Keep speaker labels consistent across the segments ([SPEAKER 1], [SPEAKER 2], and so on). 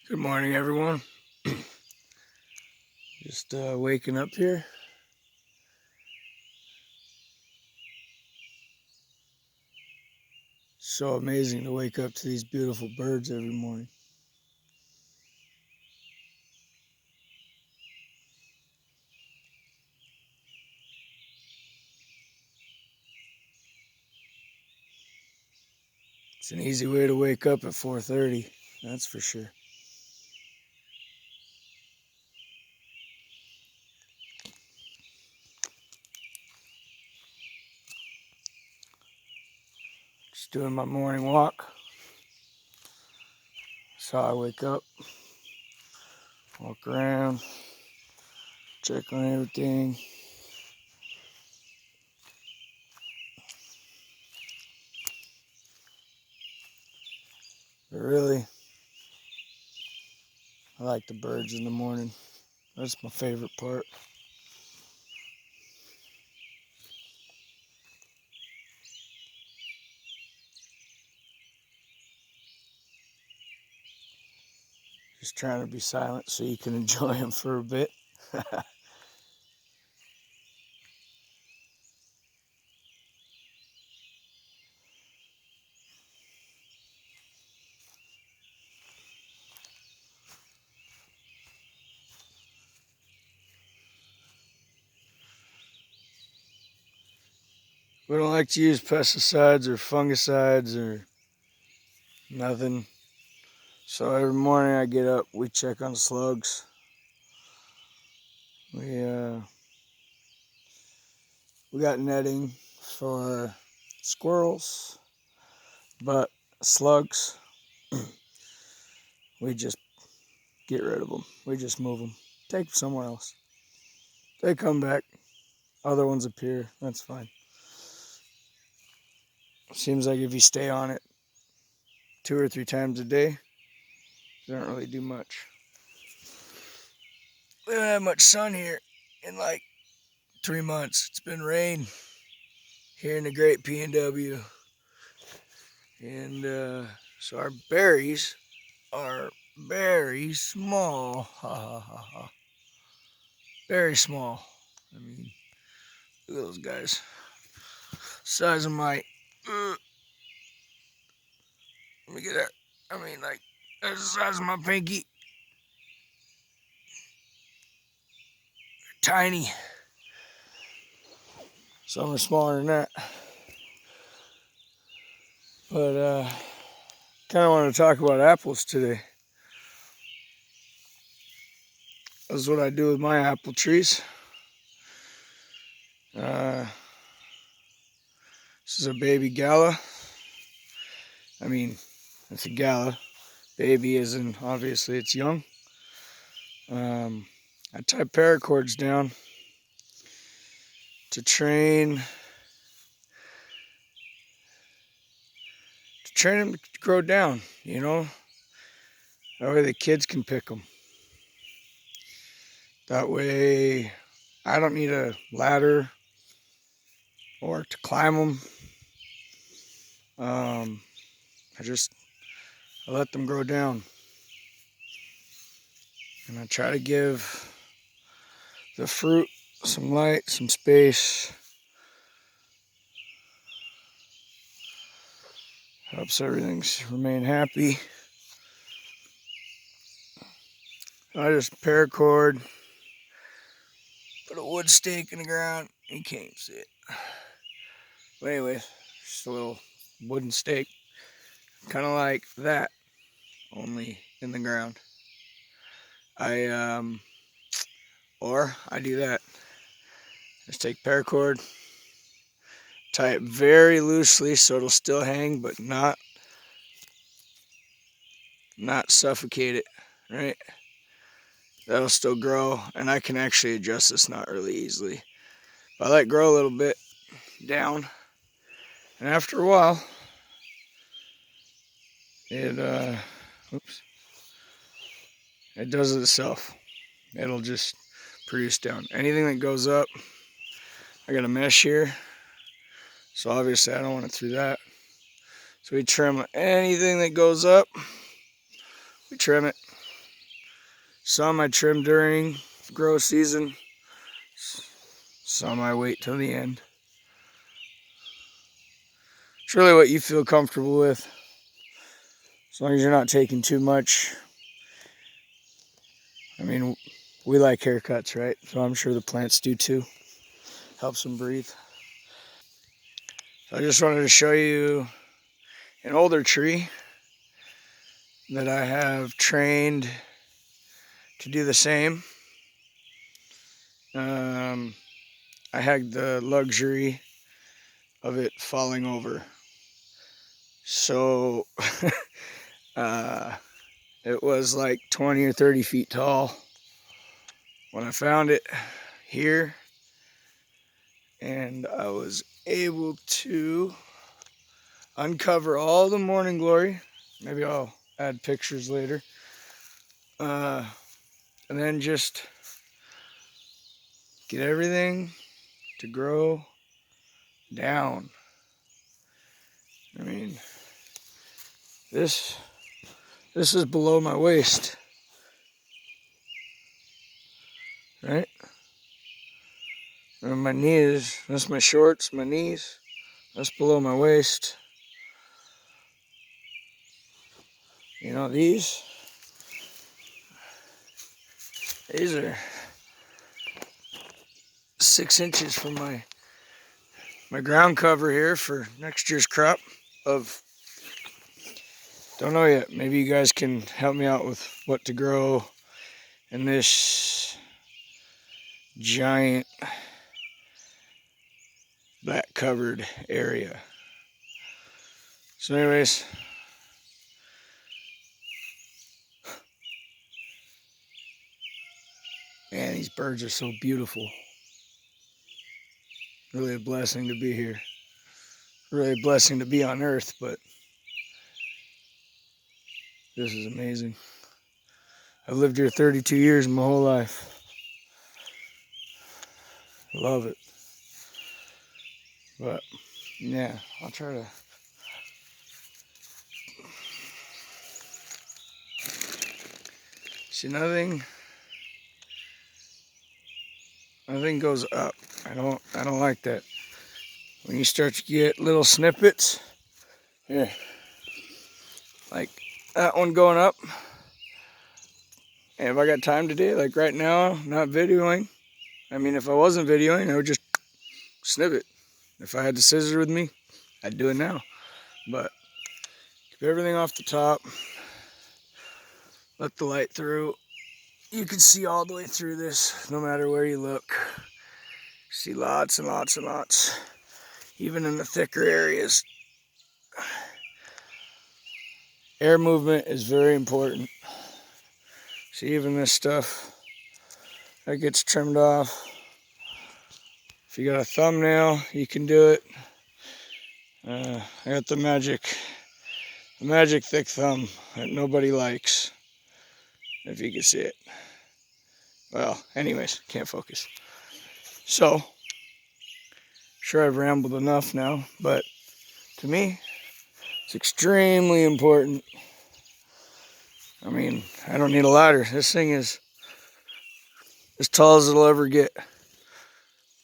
[SPEAKER 1] Good morning, everyone. Just waking up here. So amazing to wake up to these beautiful birds every morning. It's an easy way to wake up at 4:30, that's for sure. Just doing my morning walk. So I wake up, walk around, check on everything. But really, I like the birds in the morning. That's my favorite part. Just trying to be silent so you can enjoy them for a bit. We don't like to use pesticides or fungicides or nothing. So every morning I get up, we check on the slugs. We we got netting for squirrels, but slugs, we just get rid of them. We just move them, take them somewhere else. They come back, other ones appear. That's fine. Seems like if you stay on it 2 or 3 times a day, they don't really do much. We haven't had much sun here in like 3 months. It's been rain here in the Great PNW, and so our berries are very small. Ha ha ha ha. Very small. I mean, look at those guys. Size of my. Let me get that. I mean, like, that's the size of my pinky. They're tiny. Some are smaller than that. But kind of want to talk about apples today. This is what I do with my apple trees. Uh, this is a baby gala. I mean, it's a gala. Baby is in, obviously, it's young. I tie paracords down to train them to grow down, you know? That way the kids can pick them. That way I don't need a ladder or to climb them. I let them grow down. And I try to give the fruit some light, some space. Helps everything remain happy. I just paracord, put a wood stake in the ground. You can't even see it. But anyway, just a little wooden stake. Kind of like that, only in the ground. I do that. Just take paracord, tie it very loosely so it'll still hang, but not suffocate it, right? That'll still grow, and I can actually adjust this knot really easily. But I let it grow a little bit down, and after a while, it it does it itself. It'll just produce down. Anything that goes up, I got a mesh here, so obviously I don't want it through that. So we trim anything that goes up, we trim it. Some I trim during grow season. Some I wait till the end. It's really what you feel comfortable with. As long as you're not taking too much. I mean, we like haircuts, right? So I'm sure the plants do too. Helps them breathe. So I just wanted to show you an older tree that I have trained to do the same. I had the luxury of it falling over. So it was like 20 or 30 feet tall when I found it here, and I was able to uncover all the morning glory. Maybe I'll add pictures later. And then just get everything to grow down. I mean, this is below my waist, right? And my knees, that's my shorts, my knees, that's below my waist. You know, these are 6 inches from my ground cover here for next year's crop of, don't know yet. Maybe you guys can help me out with what to grow in this giant black covered area. So anyways, man, these birds are so beautiful. Really a blessing to be here. Really a blessing to be on Earth, but this is amazing. I've lived here 32 years my whole life. Love it. But yeah, I'll try to see, nothing goes up. I don't like that. When you start to get little snippets, here, like that one going up, and if I got time today, like right now, not videoing, I mean, if I wasn't videoing, I would just snip it. If I had the scissors with me, I'd do it now. But keep everything off the top, let the light through. You can see all the way through this, no matter where you look. See lots and lots and lots, even in the thicker areas. Air movement is very important. See, even this stuff that gets trimmed off. If you got a thumbnail, you can do it. I got the magic thick thumb that nobody likes, if you can see it. Well, anyways, can't focus. So, sure I've rambled enough now, but to me, it's extremely important. I mean, I don't need a ladder. This thing is as tall as it'll ever get.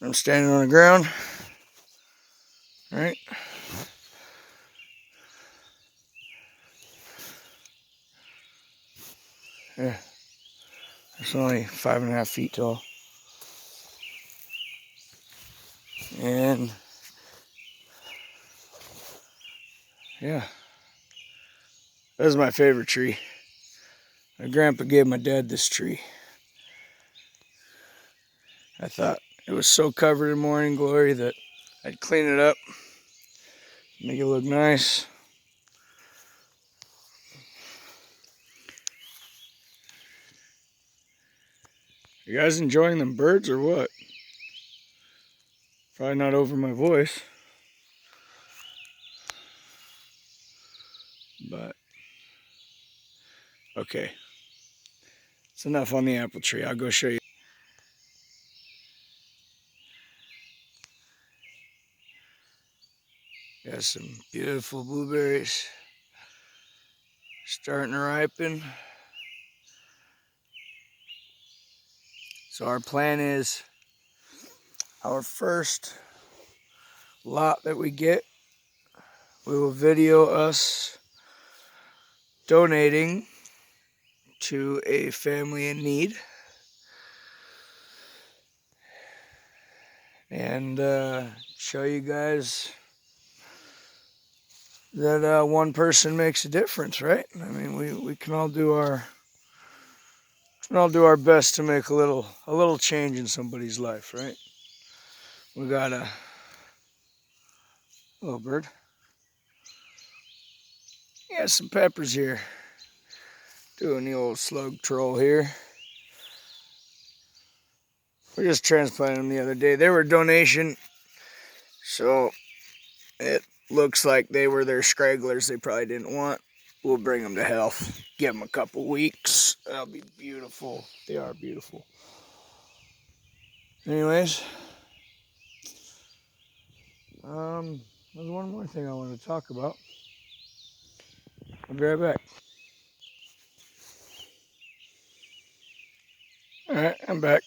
[SPEAKER 1] I'm standing on the ground, right? Yeah, it's only 5.5 feet tall. And yeah, that is my favorite tree. My grandpa gave my dad this tree. I thought it was so covered in morning glory that I'd clean it up, make it look nice. You guys enjoying them birds or what? Probably not over my voice. But, okay. It's enough on the apple tree. I'll go show you. Got some beautiful blueberries starting to ripen. So our plan is our first lot that we get, we will video us donating to a family in need. And show you guys that one person makes a difference, right? I mean, we can all do our best to make a little change in somebody's life, right? We got a little bird. Yeah, some peppers here. Doing the old slug troll here. We just transplanted them the other day. They were a donation, so it looks like they were their scragglers they probably didn't want. We'll bring them to health. Give them a couple weeks. That'll be beautiful. They are beautiful. Anyways, there's one more thing I want to talk about. I'll be right back. Alright, I'm back.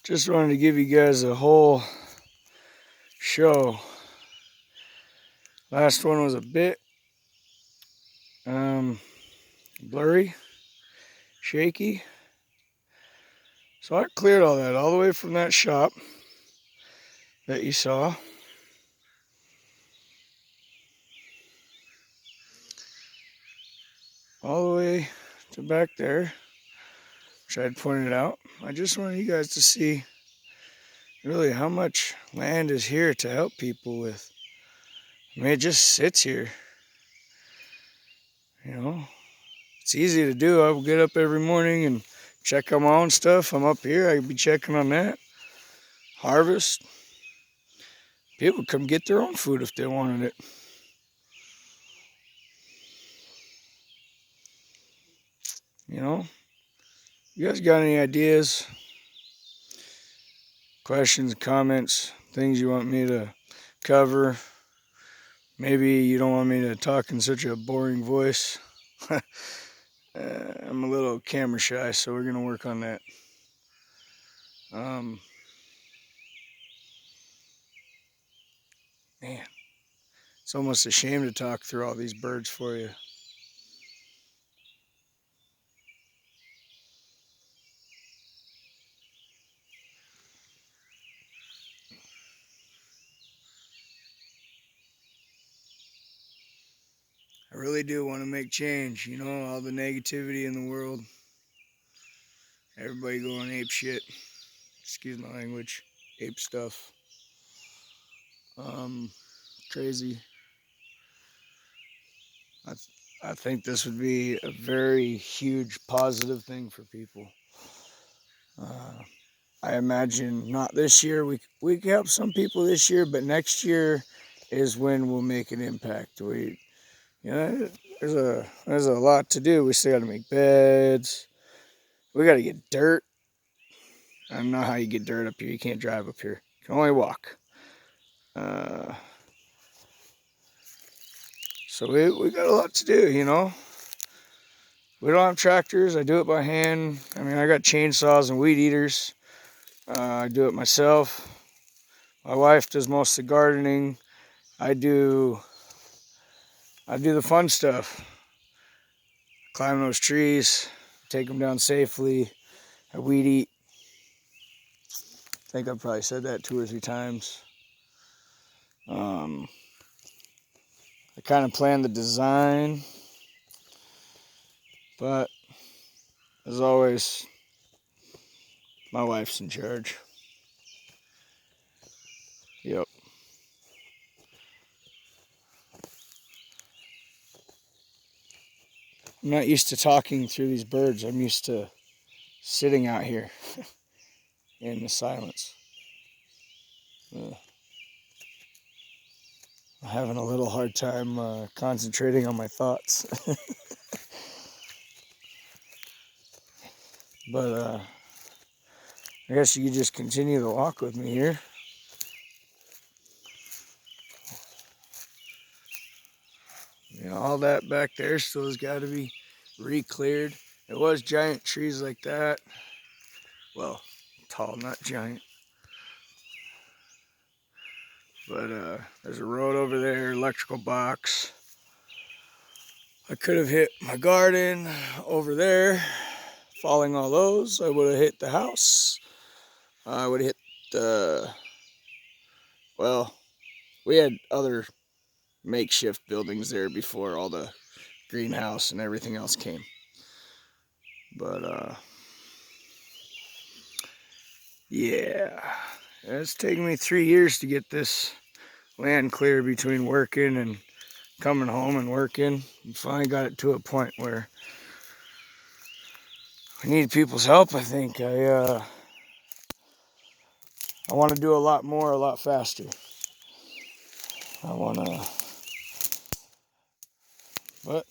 [SPEAKER 1] Just wanted to give you guys a whole show. Last one was a bit blurry, shaky. So I cleared all that all the way from that shop that you saw. All the way to back there, which I had pointed out. I just wanted you guys to see really how much land is here to help people with. I mean, it just sits here. You know, it's easy to do. I will get up every morning and check on my own stuff. I'm up here, I could be checking on that. Harvest. People come get their own food if they wanted it. You know, you guys got any ideas, questions, comments, things you want me to cover? Maybe you don't want me to talk in such a boring voice. I'm a little camera shy, so we're gonna work on that. Man, it's almost a shame to talk through all these birds for you. I really do want to make change, you know, all the negativity in the world. Everybody going ape shit. Excuse my language. Ape stuff. Crazy. I think this would be a very huge positive thing for people. I imagine not this year. We can help some people this year, but next year is when we'll make an impact. You know, there's a lot to do. We still got to make beds. We got to get dirt. I don't know how you get dirt up here. You can't drive up here. You can only walk. So we got a lot to do, you know. We don't have tractors. I do it by hand. I mean, I got chainsaws and weed eaters. I do it myself. My wife does most of the gardening. I do the fun stuff. Climb those trees, take them down safely. I weed eat. I think I've probably said that 2 or 3 times. I kind of planned the design, but as always, my wife's in charge. Yep. I'm not used to talking through these birds. I'm used to sitting out here in the silence. I'm having a little hard time concentrating on my thoughts. But I guess you could just continue the walk with me here. You know, all that back there still has got to be re-cleared. It was giant trees like that. Well, tall, not giant. But there's a road over there, electrical box. I could have hit my garden over there, following all those. I would have hit the house. I would have hit the, well, we had other makeshift buildings there before all the greenhouse and everything else came. But yeah, it's taken me 3 years to get this land clear between working and coming home and working. And finally got it to a point where I need people's help. I think I want to do a lot more, a lot faster. I want to, but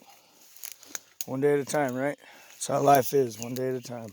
[SPEAKER 1] one day at a time, right? That's how life is, one day at a time.